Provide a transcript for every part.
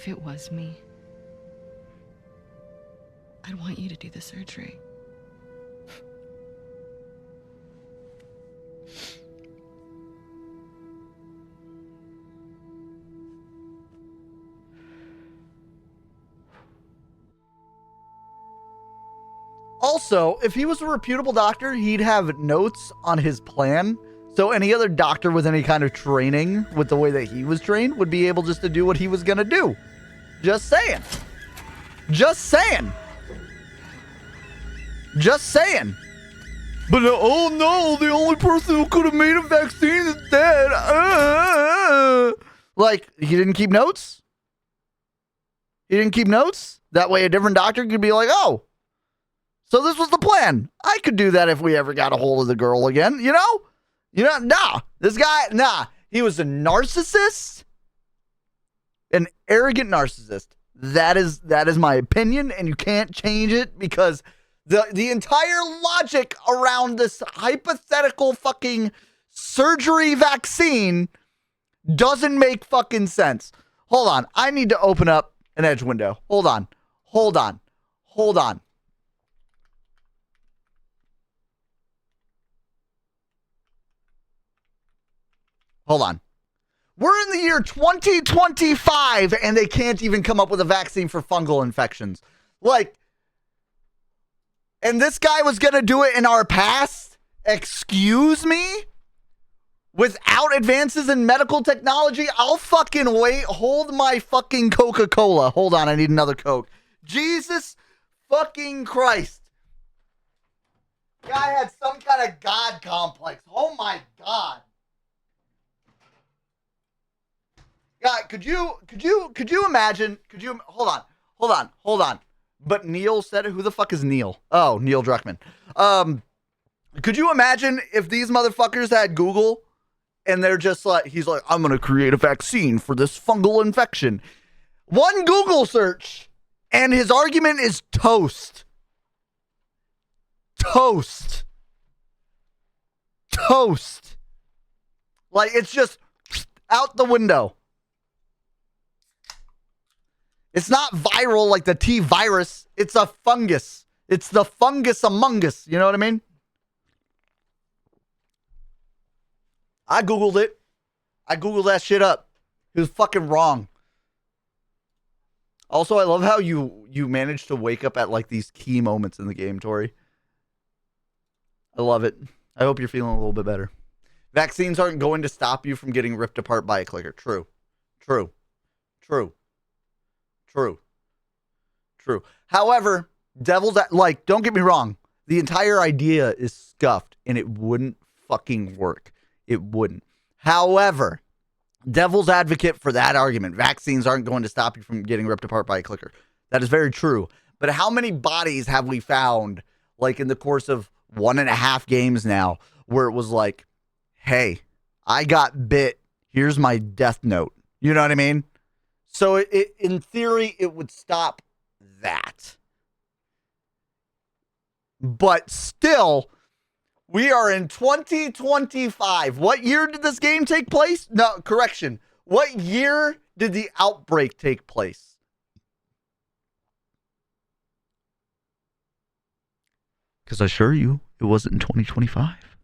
If it was me, I'd want you to do the surgery. Also, if he was a reputable doctor, he'd have notes on his plan. So any other doctor with any kind of training with the way that he was trained would be able just to do what he was going to do. Just saying. Just saying. Just saying. But oh no, the only person who could have made a vaccine is dead. Like, he didn't keep notes? He didn't keep notes? That way a different doctor could be like, oh, so this was the plan. I could do that if we ever got a hold of the girl again, you know? Nah. This guy, nah. He was a narcissist. An arrogant narcissist. That is my opinion, and you can't change it because the entire logic around this hypothetical fucking surgery vaccine doesn't make fucking sense. Hold on. I need to open up an Edge window. Hold on. Hold on. We're in the year 2025 and they can't even come up with a vaccine for fungal infections. Like, and this guy was going to do it in our past? Excuse me? Without advances in medical technology? I'll fucking wait. Hold my fucking Coca-Cola. Hold on, I need another Coke. Jesus fucking Christ. Guy had some kind of God complex. Oh my God. God, could you imagine, hold on. But Neil said it. Who the fuck is Neil? Oh, Neil Druckmann. Could you imagine if these motherfuckers had Google and they're just like, he's like, I'm going to create a vaccine for this fungal infection. One Google search and his argument is toast. Like, it's just out the window. It's not viral like the T virus. It's a fungus. It's the fungus among us. You know what I mean? I Googled it. I Googled that shit up. He was fucking wrong. Also, I love how you managed to wake up at like these key moments in the game, Tori. I love it. I hope you're feeling a little bit better. Vaccines aren't going to stop you from getting ripped apart by a clicker. True. However, don't get me wrong. The entire idea is scuffed and it wouldn't fucking work. It wouldn't. However, devil's advocate for that argument, vaccines aren't going to stop you from getting ripped apart by a clicker. That is very true. But how many bodies have we found, like in the course of 1.5 games now, where it was like, hey, I got bit. Here's my death note. You know what I mean? So in theory, it would stop that. But still, we are in 2025. What year did this game take place? No, correction. What year did the outbreak take place? Because I assure you, it wasn't in 2025.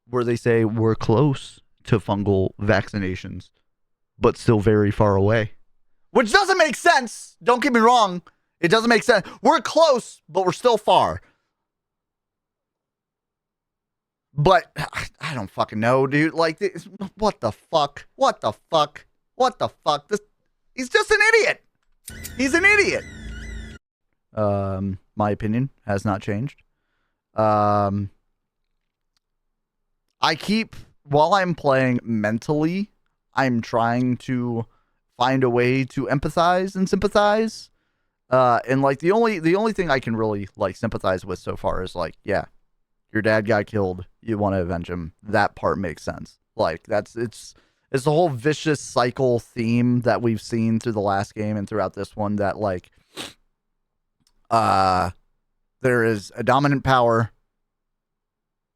Where they say we're close to fungal vaccinations, but still very far away. Which doesn't make sense. Don't get me wrong. It doesn't make sense. We're close, but we're still far. But I don't fucking know, dude. Like, what the fuck? He's just an idiot. He's an idiot. My opinion has not changed. While I'm playing mentally, I'm trying to find a way to empathize and sympathize. And like the only thing I can really like sympathize with so far is like, yeah, your dad got killed. You want to avenge him. That part makes sense. Like it's the whole vicious cycle theme that we've seen through the last game and throughout this one, that like, there is a dominant power,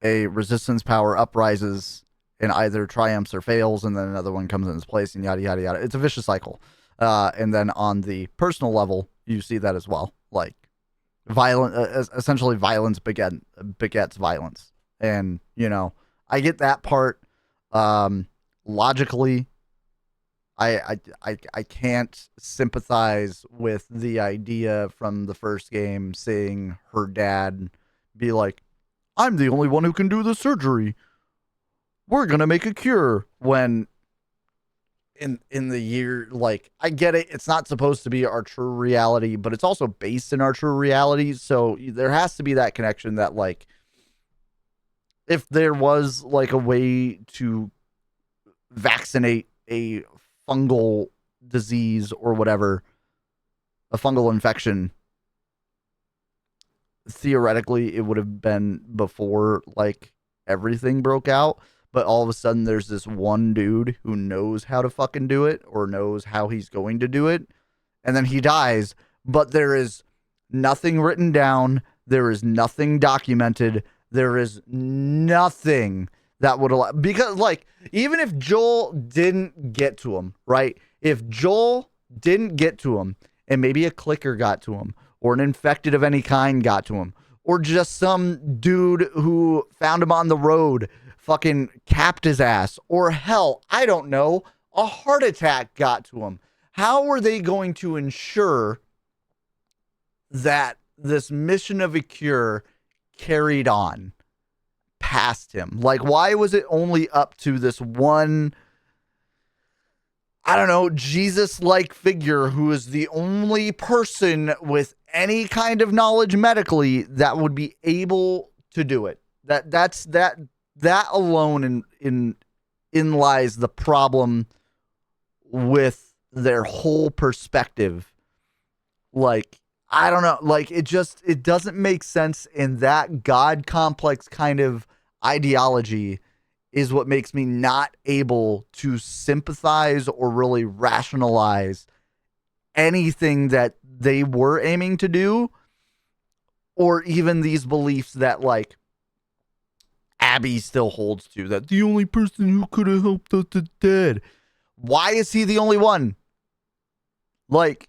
a resistance power uprises, and either triumphs or fails, and then another one comes in its place, and yada yada yada. It's a vicious cycle. And then on the personal level, you see that as well. Like essentially violence begets violence. And, you know, I get that part. Logically, I can't sympathize with the idea from the first game seeing her dad be like, I'm the only one who can do the surgery. We're going to make a cure. When in the year, like, I get it. It's not supposed to be our true reality, but it's also based in our true reality. So there has to be that connection that, like, if there was like a way to vaccinate a fungal disease or whatever, a fungal infection, theoretically it would have been before like everything broke out. But all of a sudden there's this one dude who knows how to fucking do it, or knows how he's going to do it, and then he dies. But there is nothing written down, there is nothing documented, there is nothing that would allow, because like, even if Joel didn't get to him, right? If Joel didn't get to him, and maybe a clicker got to him, or an infected of any kind got to him, or just some dude who found him on the road fucking capped his ass, or hell, I don't know, a heart attack got to him, how are they going to ensure that this mission of a cure carried on past him? Like, why was it only up to this one, I don't know, Jesus-like figure who is the only person with any kind of knowledge medically that would be able to do it? That alone in lies the problem with their whole perspective. Like, I don't know, like, it doesn't make sense, and that God complex kind of ideology is what makes me not able to sympathize or really rationalize anything that they were aiming to do, or even these beliefs that, like, Abby still holds to, that the only person who could have helped us is dead. Why is he the only one? Like,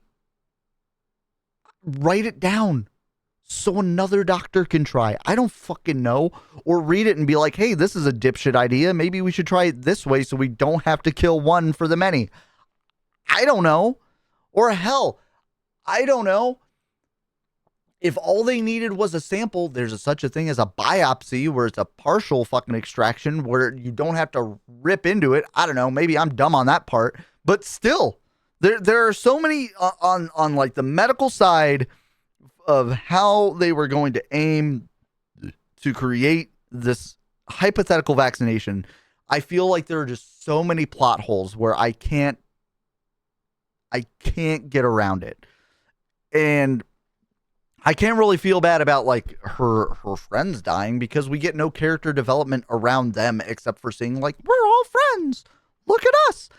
write it down so another doctor can try. I don't fucking know. Or read it and be like, hey, this is a dipshit idea. Maybe we should try it this way so we don't have to kill one for the many. I don't know. Or hell, I don't know. If all they needed was a sample, there's such a thing as a biopsy where it's a partial fucking extraction where you don't have to rip into it. I don't know. Maybe I'm dumb on that part, but still, there are so many on like the medical side of how they were going to aim to create this hypothetical vaccination. I feel like there are just so many plot holes where I can't get around it. And I can't really feel bad about like her friends dying, because we get no character development around them except for seeing like, we're all friends. Look at us.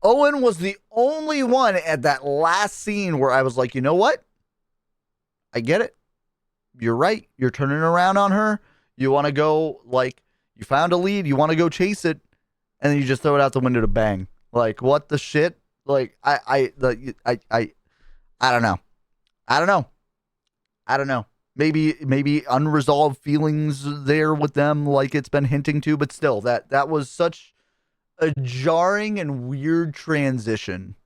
Owen was the only one at that last scene where I was like, you know what? I get it. You're right. You're turning around on her. You want to go, like, you found a lead. You want to go chase it. And then you just throw it out the window to bang. Like, what the shit? Like, I don't know. I don't know. Maybe unresolved feelings there with them, like it's been hinting to, but still, that was such a jarring and weird transition